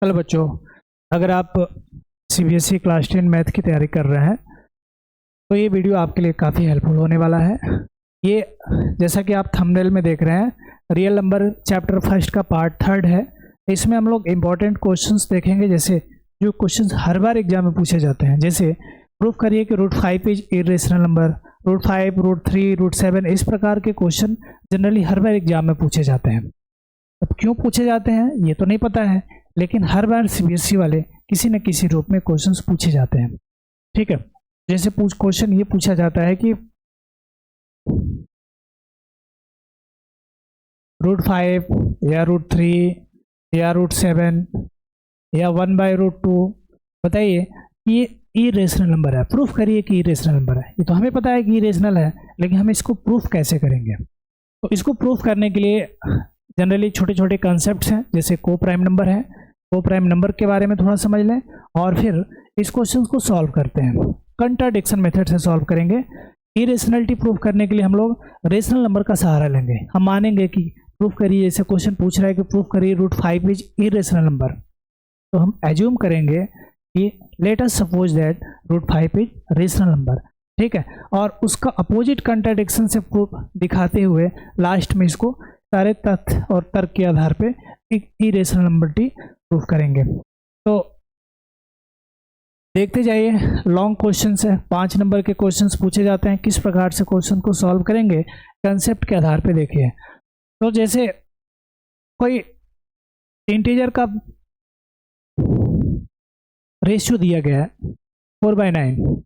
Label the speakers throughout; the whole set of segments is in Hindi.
Speaker 1: हेलो बच्चों, अगर आप सीबीएसई क्लास 10 मैथ की तैयारी कर रहे हैं तो ये वीडियो आपके लिए काफ़ी हेल्पफुल होने वाला है। ये जैसा कि आप थंबनेल में देख रहे हैं, रियल नंबर चैप्टर फर्स्ट का पार्ट 3 है। इसमें हम लोग इम्पॉर्टेंट क्वेश्चंस देखेंगे, जैसे जो क्वेश्चंस हर बार एग्जाम में पूछे जाते हैं। जैसे प्रूफ करिए कि √5 इज इरेशनल नंबर, √5, √3, √7, इस प्रकार के क्वेश्चन जनरली हर बार एग्जाम में पूछे जाते हैं। अब क्यों पूछे जाते हैं ये तो नहीं पता है, लेकिन हर बार सीबीएसई वाले किसी न किसी रूप में क्वेश्चंस पूछे जाते हैं। ठीक है, जैसे क्वेश्चन ये पूछा जाता है कि √5 या √3 या √7 या 1/√2, बताइए कि ये इरेशनल नंबर है। प्रूफ करिए कि इरेशनल नंबर है। ये तो हमें पता है कि इरेशनल है, लेकिन हम इसको प्रूफ कैसे करेंगे? तो इसको प्रूफ करने के लिए जनरली छोटे छोटे कॉन्सेप्ट्स हैं, जैसे को प्राइम नंबर है। को प्राइम नंबर के बारे में थोड़ा समझ लें और फिर इस क्वेश्चन को सॉल्व करते हैं। कंट्राडिक्शन मेथड से सॉल्व करेंगे। इरेशनलिटी प्रूफ करने के लिए हम लोग रेशनल नंबर का सहारा लेंगे। हम मानेंगे कि प्रूफ करिए, जैसे क्वेश्चन पूछ रहा है कि प्रूफ करिए √5 इज इरेशनल नंबर, तो हम एज्यूम करेंगे कि let us suppose that √5 is rational number. ठीक है, और उसका अपोजिट कंट्राडिक्शन से प्रूफ दिखाते हुए लास्ट में इसको सारे तथ्य और तर्क के आधार पे एक इरेशनल नंबर प्रूफ करेंगे। तो देखते जाइए, लॉन्ग क्वेश्चन है, 5 नंबर के क्वेश्चंस पूछे जाते हैं। किस प्रकार से क्वेश्चन को सॉल्व करेंगे कंसेप्ट के आधार पे देखिए। तो जैसे कोई इंटीजर का रेशियो दिया गया है 4/9,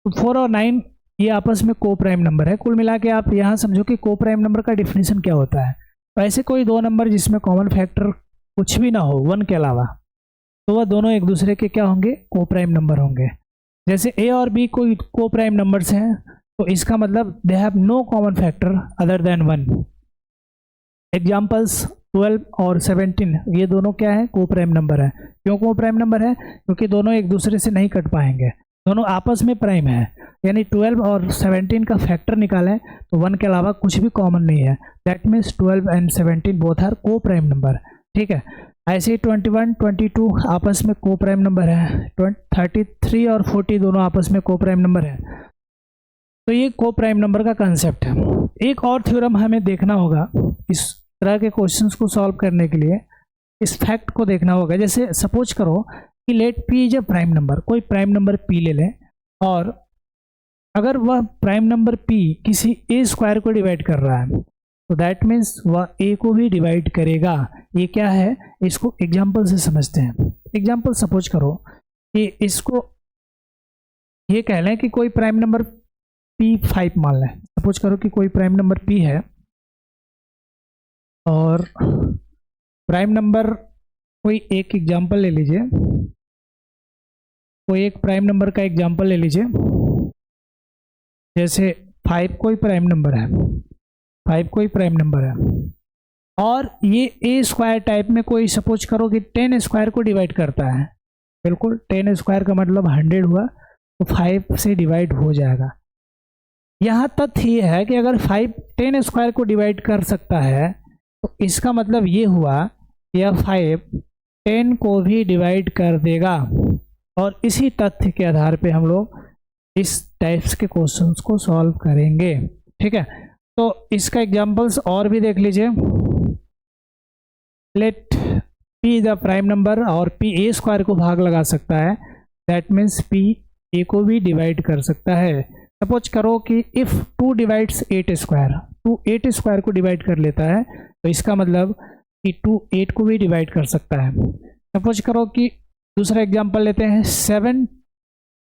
Speaker 1: तो 4 और 9 ये आपस में को प्राइम नंबर है। कुल मिला के आप यहाँ समझो कि को प्राइम नंबर का डिफिनीशन क्या होता है। तो ऐसे कोई दो नंबर जिसमें कॉमन फैक्टर कुछ भी ना हो 1 के अलावा, तो वह दोनों एक दूसरे के क्या होंगे? को प्राइम नंबर होंगे। जैसे ए और बी कोई को प्राइम नंबर्स हैं, तो इसका मतलब they have no common factor other than 1। Examples 12 और 17, ये दोनों क्या है? को प्राइम नंबर है। क्यों को प्राइम नंबर है? क्योंकि दोनों एक दूसरे से नहीं कट पाएंगे, दोनों आपस में प्राइम है। यानी 12 और 17 का फैक्टर निकालें तो 1 के अलावा कुछ भी कॉमन नहीं है। That means 12 and 17 both are coprime number. ठीक है, ऐसे ही 21, 22 आपस में को प्राइम नंबर है। 33 और 40 दोनों आपस में को प्राइम नंबर है। तो ये को प्राइम नंबर का कंसेप्ट है। एक और थ्योरम हमें देखना होगा इस तरह के क्वेश्चंस को सॉल्व करने के लिए, इस फैक्ट को देखना होगा। जैसे सपोज करो कि let p is a prime number, कोई प्राइम नंबर पी ले लें, और अगर वह प्राइम नंबर पी किसी ए स्क्वायर को डिवाइड कर रहा है, तो दैट मीन्स वह ए को भी डिवाइड करेगा। ये क्या है? इसको एग्जाम्पल से समझते हैं। एग्जाम्पल सपोज करो कि इसको ये कह लें कि कोई प्राइम नंबर P5 मान लें। सपोज करो कि कोई प्राइम नंबर P है और प्राइम नंबर कोई एक एग्जाम्पल ले लीजिए, कोई एक प्राइम नंबर का एग्जाम्पल ले लीजिए। जैसे 5 कोई प्राइम नंबर है, 5 कोई प्राइम नंबर है, और ये ए स्क्वायर टाइप में कोई सपोज करो कि 10 स्क्वायर को डिवाइड करता है। बिल्कुल 10 स्क्वायर का मतलब 100 हुआ, तो 5 से डिवाइड हो जाएगा। यहाँ तथ्य ये है कि अगर 5 10 स्क्वायर को डिवाइड कर सकता है, तो इसका मतलब ये हुआ कि यह 5 10 को भी डिवाइड कर देगा। और इसी तथ्य के आधार पे हम लोग इस टाइप्स के क्वेश्चंस को सॉल्व करेंगे। ठीक है, तो इसका एग्जांपल्स और भी देख लीजिए। Let p the prime number और पी ए स्क्वायर को भाग लगा सकता है, दैट मीन्स पी ए को भी डिवाइड कर सकता है। सपोज करो कि इफ 2 डिवाइड्स 8 स्क्वायर, 2 8 स्क्वायर को डिवाइड कर लेता है, तो इसका मतलब कि 2 8 को भी डिवाइड कर सकता है। सपोज करो कि दूसरा एग्जांपल लेते हैं, 7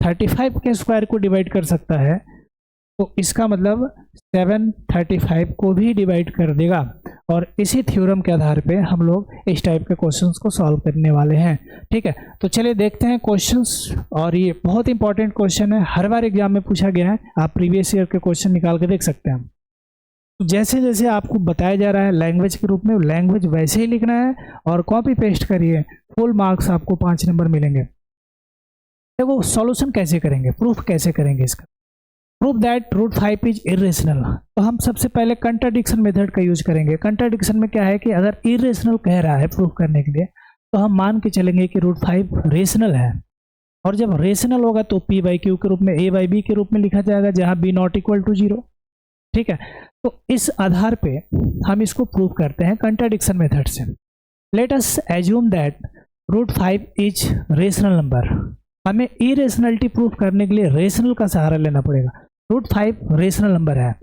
Speaker 1: 35 के स्क्वायर को डिवाइड कर सकता है, तो इसका मतलब 7 35 को भी डिवाइड कर देगा। और इसी थ्योरम के आधार पे हम लोग इस टाइप के क्वेश्चंस को सॉल्व करने वाले हैं। ठीक है, तो चलिए देखते हैं क्वेश्चंस। और ये बहुत इंपॉर्टेंट क्वेश्चन है, हर बार एग्जाम में पूछा गया है। आप प्रीवियस ईयर के क्वेश्चन निकाल के देख सकते हैं। तो जैसे जैसे आपको बताया जा रहा है लैंग्वेज के रूप में, लैंग्वेज वैसे ही लिखना है और कॉपी पेस्ट करिए, फुल मार्क्स आपको 5 नंबर मिलेंगे। देखो सॉल्यूशन कैसे करेंगे, प्रूफ कैसे करेंगे इसका। प्रूव दैट √5 इज इरेशनल, तो हम सबसे पहले कंट्राडिक्शन मेथड का यूज करेंगे। कंट्राडिक्शन में क्या है कि अगर इरेशनल कह रहा है प्रूफ करने के लिए, तो हम मान के चलेंगे कि रूट 5 रेशनल है, और जब रेशनल होगा तो p बाई क्यू के रूप में a बाई बी के रूप में लिखा जाएगा, जहाँ b नॉट इक्वल टू 0। ठीक है, तो इस आधार पे हम इसको प्रूव करते हैं कंट्राडिक्शन मेथड से। Let us assume that root 5 is rational number. हमें इरेशनलिटी प्रूफ करने के लिए रेशनल का सहारा लेना पड़ेगा। रूट 5 रेशनल नंबर है।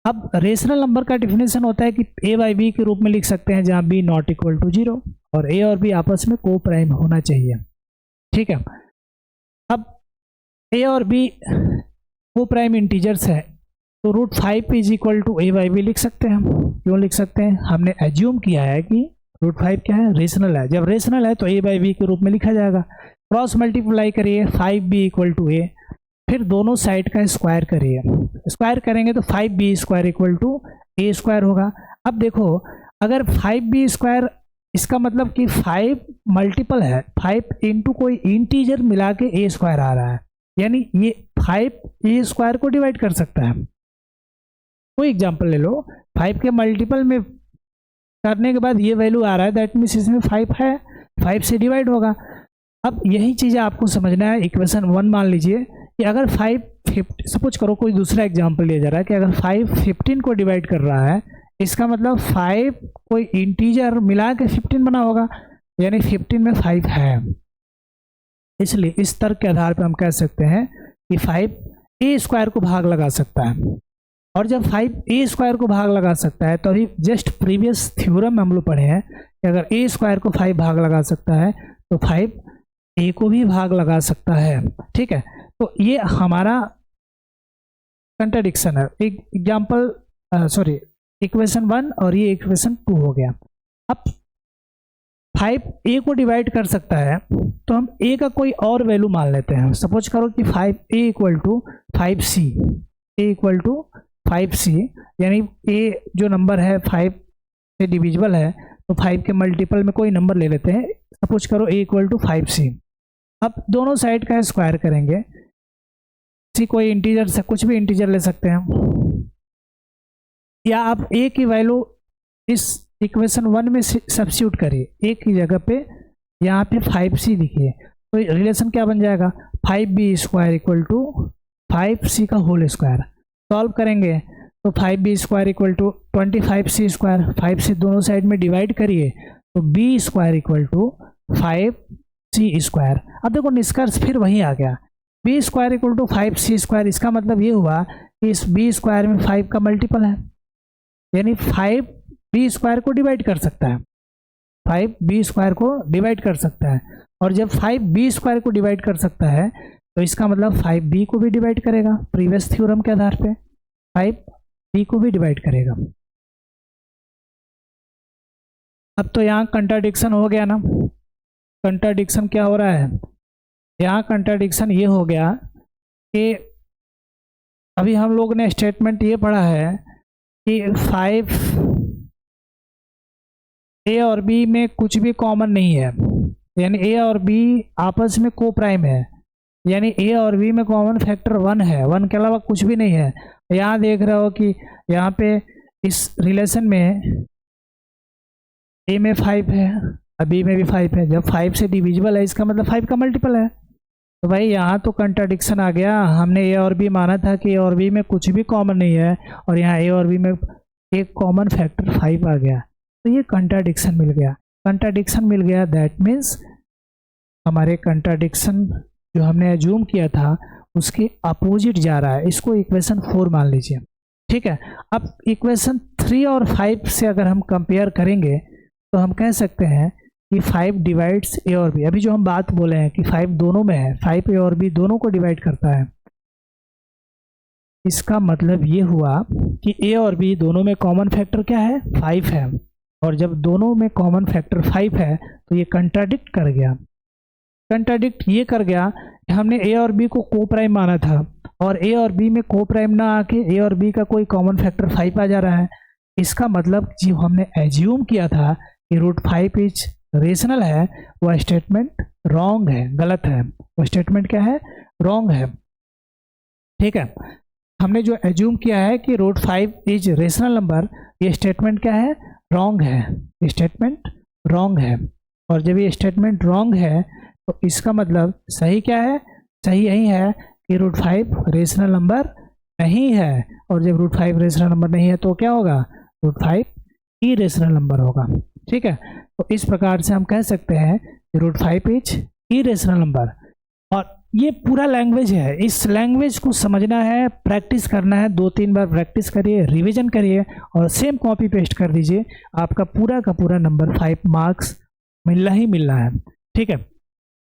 Speaker 1: अब रेशनल नंबर का डिफिनेशन होता है कि a बाई बी के रूप में लिख सकते हैं, जहाँ b नॉट इक्वल टू 0 और a और b आपस में को प्राइम होना चाहिए। ठीक है, अब a और b को प्राइम इंटीजर्स है, तो root 5 is equal to a by b लिख सकते हैं। क्यों लिख सकते हैं? हमने एज्यूम किया है कि रूट 5 क्या है? रेशनल है। जब रेशनल है तो a बाई बी के रूप में लिखा जाएगा। क्रॉस मल्टीप्लाई करिए 5b इक्वल टू a, फिर दोनों साइड का स्क्वायर करिए। स्क्वायर करेंगे तो 5b square equal to a square होगा। अब देखो, अगर 5b स्क्वायर, इसका मतलब कि 5 मल्टीपल है, 5 इंटू कोई इंटीजर मिला के a स्क्वायर आ रहा है, यानी ये 5 a स्क्वायर को डिवाइड कर सकता है। कोई एग्जांपल ले लो, 5 के मल्टीपल में करने के बाद ये वैल्यू आ रहा है, दैट मीन्स इसमें 5 है, 5 से डिवाइड होगा। अब यही चीज़ आपको समझना है। इक्वेशन 1 मान लीजिए कि अगर 5 सपोज करो, कोई दूसरा एग्जांपल लिया जा रहा है कि अगर 5 15 को डिवाइड कर रहा है, इसका मतलब 5 कोई इंटीजर मिला के 15 बना होगा, यानी 15 में 5 है। इसलिए इस तर्क के आधार पर हम कह सकते हैं कि 5 a स्क्वायर को भाग लगा सकता है, और जब 5 a स्क्वायर को भाग लगा सकता है तो अभी जस्ट प्रीवियस थ्योरम में हम लोग पढ़े हैं कि अगर a स्क्वायर को 5 भाग लगा सकता है तो 5 a को भी भाग लगा सकता है। ठीक है, तो ये हमारा कंट्राडिक्शन है। एक एग्जाम्पल, सॉरी, इक्वेशन 1 और ये इक्वेशन 2 हो गया। अब 5 a को डिवाइड कर सकता है तो हम a का कोई और वैल्यू मान लेते हैं। सपोज करो कि 5a equal to 5c, a equal to 5c, यानी a जो नंबर है 5 से डिविजिबल है, तो 5 के मल्टीपल में कोई नंबर ले लेते हैं। सपोज करो a इक्वल टू 5c। अब दोनों साइड का स्क्वायर करेंगे, सी कोई इंटीजर से, कुछ भी इंटीजर ले सकते हैं, या आप a की वैल्यू इस इक्वेशन 1 में सब्स्टिट्यूट करिए, a की जगह पे यहाँ पे 5c लिखिए, तो रिलेशन क्या बन जाएगा? 5b square equal to 5c का होल स्क्वायर। सॉल्व करेंगे तो 5b square equal to 25c square, 5 से दोनों साइड में डिवाइड करिए तो b square equal to 5c square. अब देखो निष्कर्ष फिर वही आ गया, b square equal to 5c square. इसका मतलब ये हुआ कि इस b स्क्वायर में 5 का मल्टीपल है, यानी 5 b स्क्वायर को डिवाइड कर सकता है, 5 b स्क्वायर को डिवाइड कर सकता है। और जब 5 b स्क्वायर को डिवाइड कर सकता है तो इसका मतलब 5 b को भी डिवाइड करेगा। प्रीवियस थ्योरम के आधार पे 5 b को भी डिवाइड करेगा। अब तो यहाँ कंट्राडिक्शन हो गया ना। कंट्राडिक्शन क्या हो रहा है यहाँ? कंट्राडिक्शन ये हो गया कि अभी हम लोग ने स्टेटमेंट ये पढ़ा है कि 5 a और b में कुछ भी कॉमन नहीं है, यानी a और b आपस में को प्राइम है, यानी a और b में कॉमन फैक्टर 1 है, 1 के अलावा कुछ भी नहीं है। यहाँ देख रहे हो कि यहाँ पे इस रिलेशन में a में 5 है और b में भी 5 है। जब 5 से डिविजिबल है, इसका मतलब 5 का मल्टीपल है। तो भाई यहाँ तो कंट्राडिक्शन आ गया। हमने a और b माना था कि a और b में कुछ भी कॉमन नहीं है, और यहाँ a और b में एक कॉमन फैक्टर 5 आ गया, तो ये कंट्राडिक्शन मिल गया। कंट्राडिक्शन मिल गया, दैट मीन्स हमारे कंट्राडिक्शन जो हमने एज्यूम किया था उसके अपोजिट जा रहा है। इसको इक्वेशन 4 मान लीजिए। ठीक है, अब इक्वेशन 3 और 5 से अगर हम कंपेयर करेंगे तो हम कह सकते हैं कि 5 डिवाइड्स a और b। अभी जो हम बात बोले हैं कि 5 दोनों में है, 5 a और b दोनों को डिवाइड करता है, इसका मतलब ये हुआ कि a और b दोनों में कॉमन फैक्टर क्या है? 5 है। और जब दोनों में कॉमन फैक्टर 5 है तो ये कंट्राडिक्ट कर गया। कंट्राडिक्ट ये कर गया कि हमने a और b को को प्राइम माना था, और a और b में को प्राइम ना आके a और b का कोई कॉमन फैक्टर 5 आ जा रहा है। इसका मतलब जो हमने एज्यूम किया था कि रूट 5 इज रेशनल है, वह स्टेटमेंट रॉन्ग है, गलत है। वो स्टेटमेंट क्या है? रॉन्ग है। ठीक है, हमने जो एज्यूम किया है कि रूट 5 इज रेशनल नंबर, ये स्टेटमेंट क्या है? रॉन्ग है। स्टेटमेंट रॉन्ग है। और जब ये स्टेटमेंट रॉन्ग है तो इसका मतलब सही क्या है, सही यही है कि रूट 5 रेशनल नंबर नहीं है, और जब रूट 5 रेशनल नंबर नहीं है तो क्या होगा, रूट 5 इरेशनल नंबर होगा। ठीक है, तो इस प्रकार से हम कह सकते हैं कि रूट 5 इज इरेशनल नंबर। और ये पूरा लैंग्वेज है, इस लैंग्वेज को समझना है, प्रैक्टिस करना है, 2-3 बार प्रैक्टिस करिए, रिवीजन करिए और सेम कॉपी पेस्ट कर दीजिए, आपका पूरा का पूरा नंबर 5 मार्क्स मिलना ही मिलना है। ठीक है,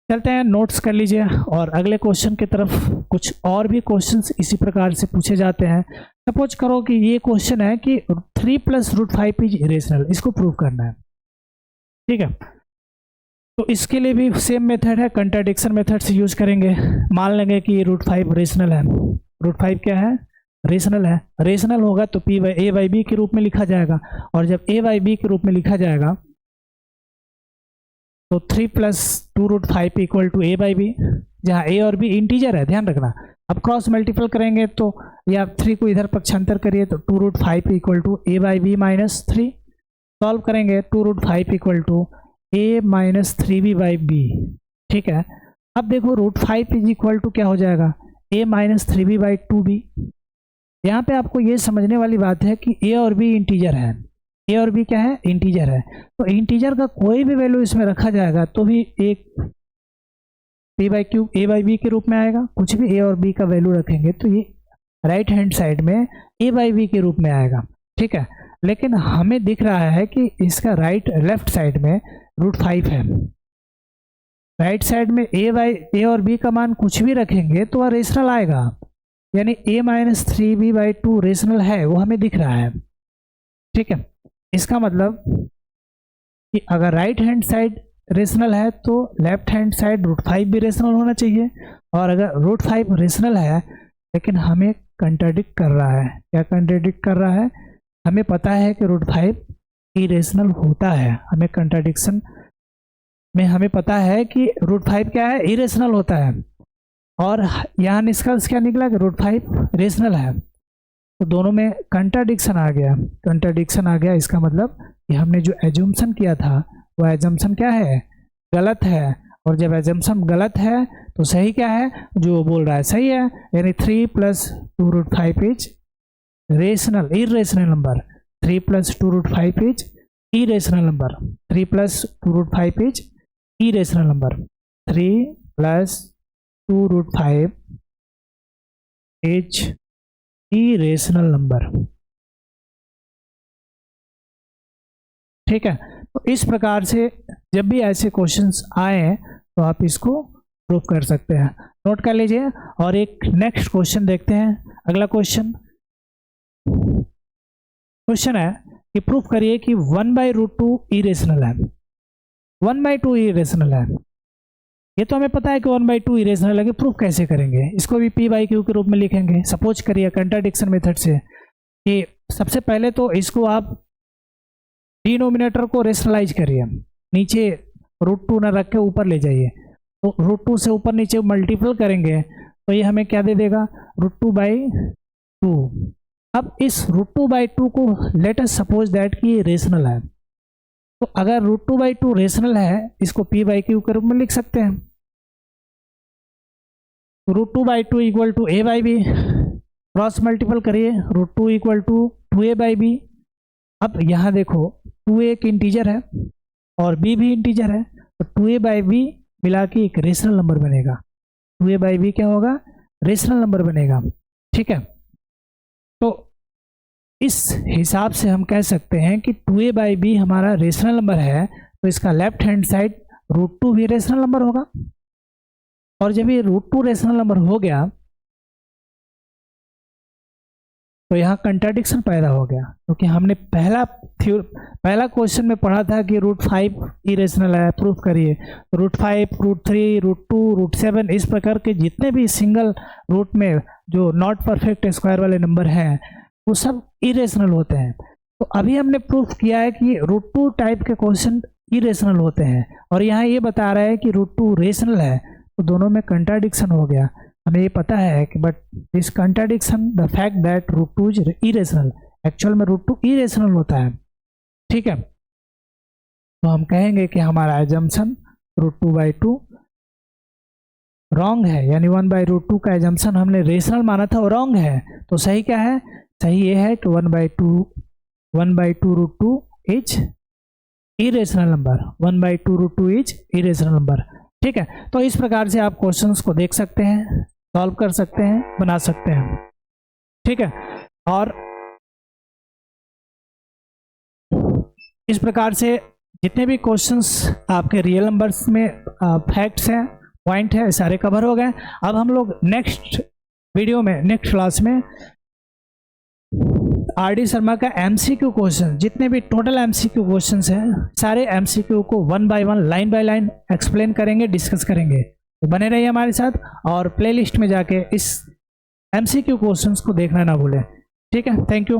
Speaker 1: चलते हैं, नोट्स कर लीजिए और अगले क्वेश्चन की तरफ। कुछ और भी क्वेश्चंस इसी प्रकार से पूछे जाते हैं। सपोज करो कि ये क्वेश्चन है कि 3 + √5 इज इरेशनल, इसको प्रूव करना है। ठीक है, तो इसके लिए भी सेम मेथड है, कंट्राडिक्शन मेथड से यूज करेंगे। मान लेंगे कि रूट 5 रेशनल है, रूट 5 क्या है, रेशनल है। रेशनल होगा तो a/b के रूप में लिखा जाएगा, और जब a/b के रूप में लिखा जाएगा तो 3 + 2√5 = a/b, जहाँ a और b इंटीजर है, ध्यान रखना। अब क्रॉस मल्टीपल करेंगे तो, या 3 को इधर पक्षांतर करिए तो 2√5 = a/b - 3। सॉल्व करेंगे 2√5 = a - 3b/b। ठीक है, अब देखो रूट 5 = क्या हो जाएगा, a - 3b/2b। यहाँ पे आपको ये समझने वाली बात है कि a और b इंटीजर है, a और b क्या है, इंटीजर है। तो इंटीजर का कोई भी वैल्यू इसमें रखा जाएगा तो भी एक p/q a/b के रूप में आएगा। कुछ भी a और b का वैल्यू रखेंगे तो ये राइट हैंड साइड में a/b के रूप में आएगा। ठीक है, लेकिन हमें दिख रहा है कि इसका लेफ्ट साइड में रूट 5 है, राइट साइड में a और b का मान कुछ भी रखेंगे तो वह रेशनल आएगा, यानी a - 3b/2 रेशनल है, वो हमें दिख रहा है। ठीक है, इसका मतलब कि अगर राइट हैंड साइड रेशनल है तो लेफ्ट हैंड साइड रूट 5 भी रेशनल होना चाहिए, और अगर रूट 5 रेशनल है लेकिन हमें कंट्राडिक्ट कर रहा है, क्या कंट्राडिक्ट कर रहा है, हमें पता है कि रूट 5 इरेशनल होता है, हमें कंट्राडिक्शन में हमें पता है कि रूट 5 क्या है, इरेशनल होता है, और यहाँ निष्कर्ष क्या निकला कि रूट 5 रेशनल है। तो दोनों में कंट्राडिक्शन आ गया, कंट्राडिक्शन आ गया। इसका मतलब कि हमने जो एजम्पशन किया था वो एजम्पशन क्या है, गलत है, और जब एजम्पशन गलत है तो सही क्या है, जो बोल रहा है सही है, यानी 3 + 2√5 is rational, irrational number. 3 + 2√5 is irrational number. 3 + 2√5 is irrational number. 3 + 2√5 is irrational number. ठीक है, तो इस प्रकार से जब भी ऐसे क्वेश्चंस आए तो आप इसको प्रूव कर सकते हैं, नोट कर लीजिए। और एक नेक्स्ट क्वेश्चन देखते हैं। अगला क्वेश्चन है कि प्रूफ करिए कि 1/√2 इरेशनल है। 1/2 इरेशनल है, ये तो हमें पता है कि 1/2 इरेशनल है, कि प्रूफ कैसे करेंगे, इसको भी p/q के रूप में लिखेंगे। सपोज करिए कंट्राडिक्शन मेथड से कि सबसे पहले तो इसको आप डिनोमिनेटर को रेशनलाइज करिए, नीचे √2 ना रख के ऊपर ले जाइए, तो √2 से ऊपर नीचे मल्टीपल करेंगे तो ये हमें क्या दे देगा, √2/2। अब इस √2/2 को लेट अस सपोज दैट कि ये रेशनल है, तो अगर √2/2 रेशनल है इसको p/q के रूप में लिख सकते हैं। √2/2 = a/b, क्रॉस मल्टीपल करिए, √2 = 2a/b। अब यहाँ देखो 2a एक इंटीजर है और b भी इंटीजर है, तो 2a/b मिला के एक रेशनल नंबर बनेगा। 2a/b क्या होगा, रेशनल नंबर बनेगा। ठीक है, तो इस हिसाब से हम कह सकते हैं कि 2a/b हमारा रेशनल नंबर है, तो इसका लेफ्ट हैंड साइड √2 भी रेशनल नंबर होगा। और जब ये √2 रेशनल नंबर हो गया तो यहाँ कंट्राडिक्शन पैदा हो गया, क्योंकि हमने पहला क्वेश्चन में पढ़ा था कि √5 इरेशनल है, प्रूफ करिए। √5, √3, √2, √7 इस प्रकार के जितने भी सिंगल रूट में जो नॉट परफेक्ट स्क्वायर वाले नंबर हैं वो सब इरेशनल होते हैं। तो अभी हमने प्रूफ किया है कि √2 टाइप के क्वेश्चन इरेशनल होते हैं, और यहाँ ये बता रहा है कि √2 रेशनल है, तो दोनों में कंट्राडिक्शन हो गया। हमें ये पता है कि but this contradiction the fact that √2 is irrational, actual में √2 इरेशनल होता है। ठीक है, तो हम कहेंगे कि हमारा एजम्पशन √2/2 रॉन्ग है, यानी 1/√2 का एजम्पशन हमने रेशनल माना था वो रॉन्ग है। तो सही क्या है? सही ये है कि 1/2 is irrational number, 1/2√2 is irrational number. ठीक है, तो इस प्रकार से आप क्वेश्चंस को देख सकते हैं, सॉल्व कर सकते हैं, बना सकते हैं। ठीक है, और इस प्रकार से जितने भी क्वेश्चंस आपके रियल नंबर्स में फैक्ट्स हैं, पॉइंट है, सारे कवर हो गए। अब हम लोग नेक्स्ट वीडियो में, नेक्स्ट क्लास में आर.डी. शर्मा का एमसीक्यू क्वेश्चन, जितने भी टोटल एमसीक्यू क्वेश्चंस हैं, सारे एमसीक्यू को 1 by 1 line by line explain करेंगे, डिस्कस करेंगे। तो बने रहिए हमारे साथ और प्लेलिस्ट में जाके इस एमसीक्यू क्वेश्चंस को देखना ना भूलें। ठीक है, थैंक यू।